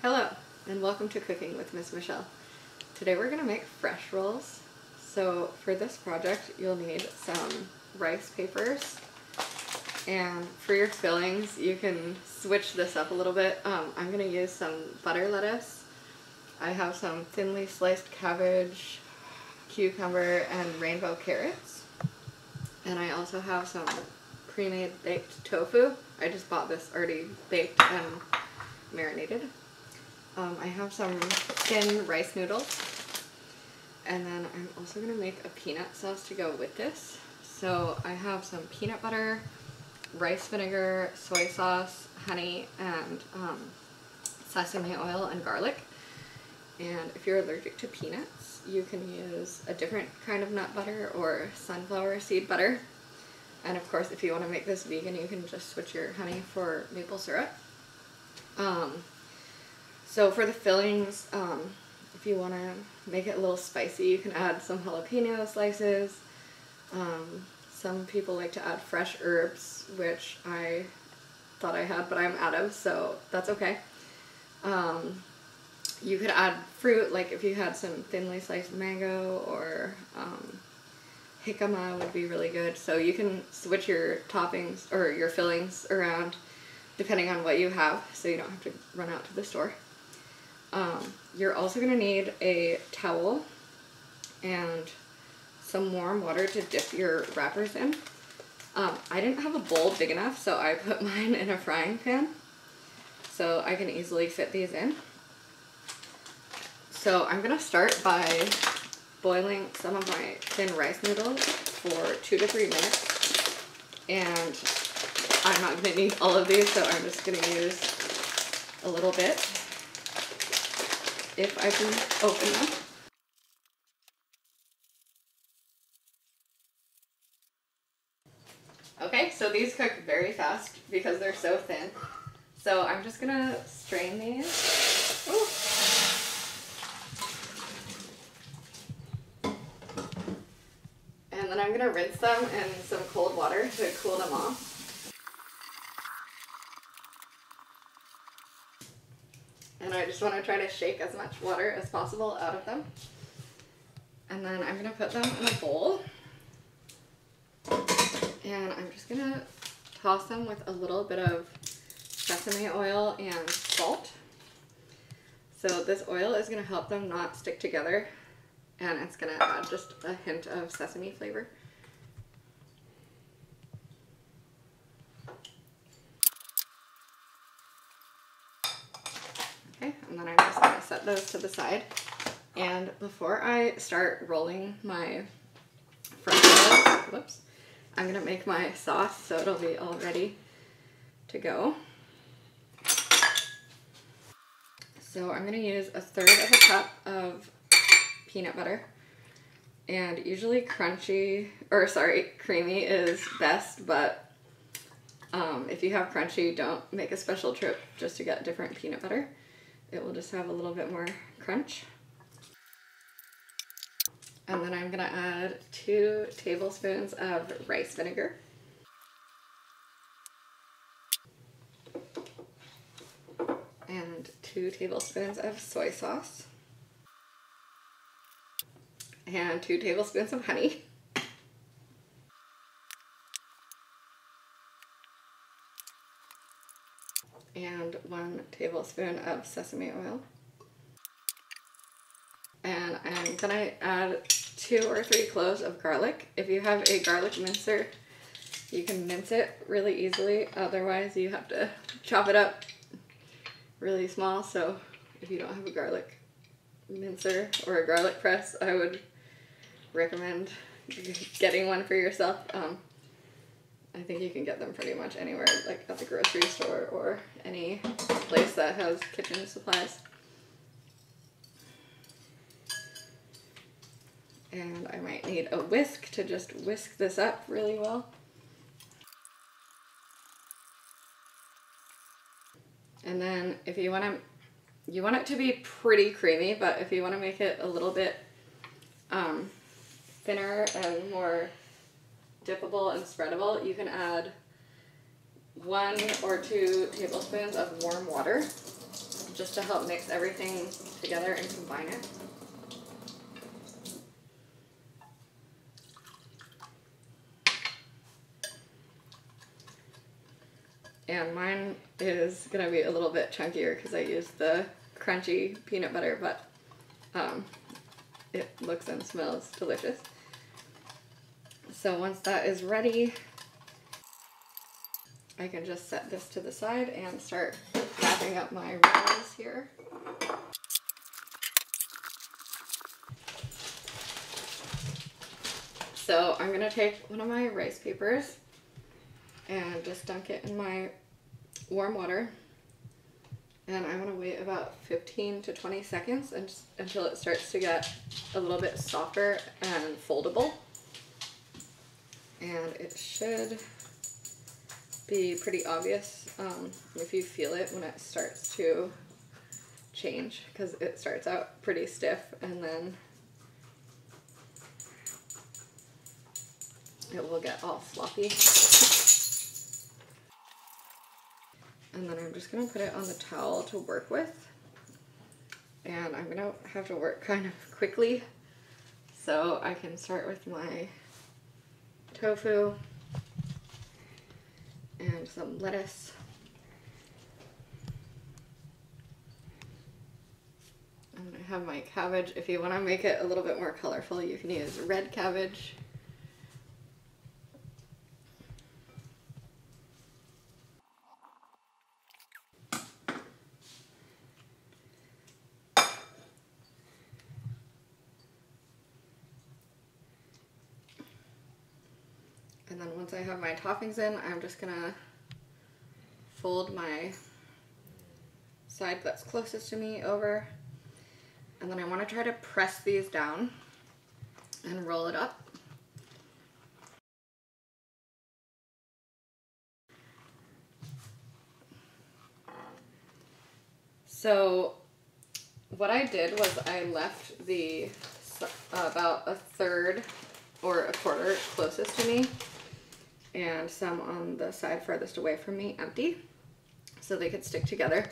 Hello, and welcome to Cooking with Miss Michelle. Today we're going to make fresh rolls. So for this project you'll need some rice papers, and for your fillings you can switch this up a little bit. I'm going to use some butter lettuce. I have some thinly sliced cabbage, cucumber, and rainbow carrots. And I also have some pre-made baked tofu. I just bought this already baked and marinated. I have some thin rice noodles, and then I'm also going to make a peanut sauce to go with this. So I have some peanut butter, rice vinegar, soy sauce, honey, and sesame oil and garlic. And if you're allergic to peanuts, you can use a different kind of nut butter or sunflower seed butter. And of course, if you want to make this vegan, you can just switch your honey for maple syrup. So for the fillings, if you want to make it a little spicy, you can add some jalapeno slices. Some people like to add fresh herbs, which I thought I had, but I'm out of, so that's okay. You could add fruit, like if you had some thinly sliced mango, or jicama would be really good. So you can switch your toppings or your fillings around depending on what you have, so you don't have to run out to the store. You're also going to need a towel and some warm water to dip your wrappers in. I didn't have a bowl big enough, so I put mine in a frying pan, so I can easily fit these in. So I'm going to start by boiling some of my thin rice noodles for 2 to 3 minutes, and I'm not going to need all of these, so I'm just going to use a little bit if I can open them. Okay, so these cook very fast because they're so thin. So I'm just gonna strain these. Ooh. And then I'm gonna rinse them in some cold water to cool them off. And I just want to try to shake as much water as possible out of them. And then I'm going to put them in a bowl. And I'm just going to toss them with a little bit of sesame oil and salt. So this oil is going to help them not stick together, and it's going to add just a hint of sesame flavor. Okay, and then I'm just going to set those to the side. And before I start rolling my fresh rolls, whoops, I'm going to make my sauce so it'll be all ready to go. So I'm going to use 1/3 of a cup of peanut butter. And usually creamy is best, but if you have crunchy, don't make a special trip just to get different peanut butter. It will just have a little bit more crunch. And then I'm gonna add 2 tablespoons of rice vinegar. And 2 tablespoons of soy sauce. And 2 tablespoons of honey. And 1 tablespoon of sesame oil. And I'm gonna add 2 or 3 cloves of garlic. If you have a garlic mincer, you can mince it really easily. Otherwise, you have to chop it up really small. So if you don't have a garlic mincer or a garlic press, I would recommend getting one for yourself. I think you can get them pretty much anywhere, like at the grocery store or any place that has kitchen supplies. And I might need a whisk to just whisk this up really well. And then if you want it to be pretty creamy, but if you want to make it a little bit thinner and more dippable and spreadable, you can add 1 or 2 tablespoons of warm water. just to help mix everything together and combine it. And mine is gonna be a little bit chunkier because I used the crunchy peanut butter, but it looks and smells delicious. So once that is ready, I can just set this to the side and start wrapping up my rolls here. So I'm gonna take one of my rice papers and just dunk it in my warm water. And I'm gonna wait about 15 to 20 seconds until it starts to get a little bit softer and foldable. And it should be pretty obvious if you feel it when it starts to change, because it starts out pretty stiff and then it will get all floppy. And then I'm just gonna put it on the towel to work with. And I'm gonna have to work kind of quickly. So I can start with my tofu and some lettuce. And I have my cabbage. If you wanna make it a little bit more colorful, you can use red cabbage. And then once I have my toppings in, I'm just gonna fold my side that's closest to me over. And then I wanna try to press these down and roll it up. So what I did was I left the about a third or a quarter closest to me and some on the side farthest away from me empty so they could stick together.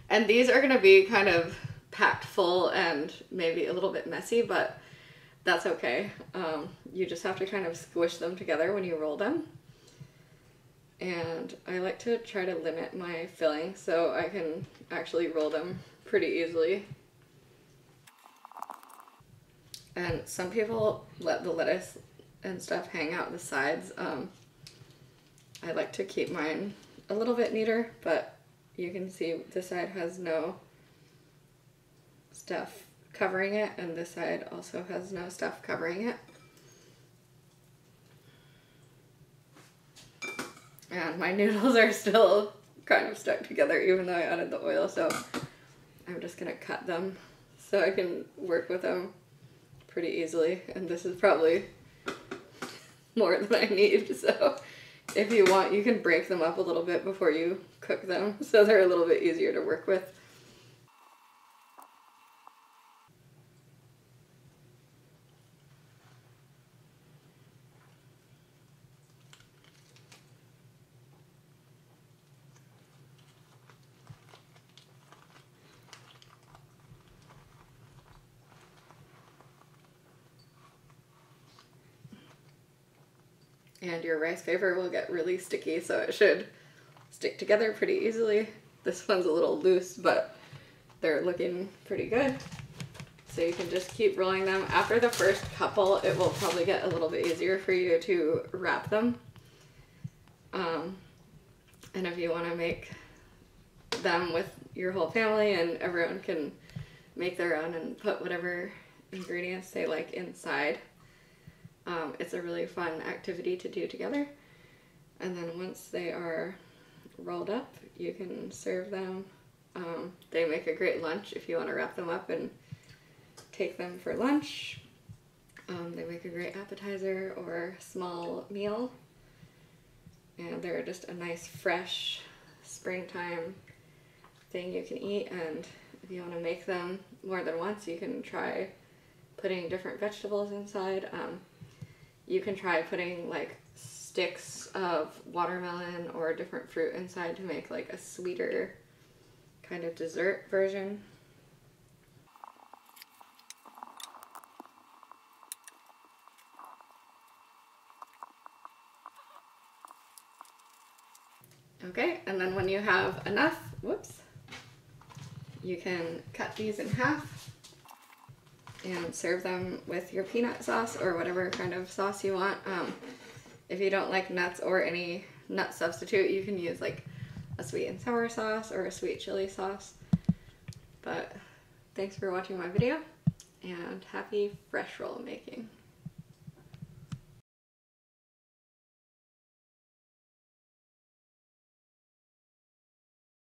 And these are gonna be kind of packed full and maybe a little bit messy, but that's okay. You just have to kind of squish them together when you roll them. And I like to try to limit my filling so I can actually roll them pretty easily. And some people let the lettuce and stuff hang out the sides. I like to keep mine a little bit neater, but you can see this side has no stuff covering it, and this side also has no stuff covering it. And my noodles are still kind of stuck together even though I added the oil, so I'm just gonna cut them so I can work with them pretty easily. And this is probably more than I need, so if you want, you can break them up a little bit before you cook them so they're a little bit easier to work with. And your rice paper will get really sticky, so it should stick together pretty easily. This one's a little loose, but they're looking pretty good. So you can just keep rolling them. After the first couple, it will probably get a little bit easier for you to wrap them. And if you want to make them with your whole family and everyone can make their own and put whatever ingredients they like inside, it's a really fun activity to do together. And then once they are rolled up, you can serve them. They make a great lunch if you want to wrap them up and take them for lunch. They make a great appetizer or small meal. And they're just a nice, fresh, springtime thing you can eat. And if you want to make them more than once, you can try putting different vegetables inside. You can try putting like sticks of watermelon or different fruit inside to make like a sweeter kind of dessert version. Okay, and then when you have enough, whoops, you can cut these in half and serve them with your peanut sauce or whatever kind of sauce you want. If you don't like nuts or any nut substitute, you can use like a sweet and sour sauce or a sweet chili sauce. But thanks for watching my video, and happy fresh roll making.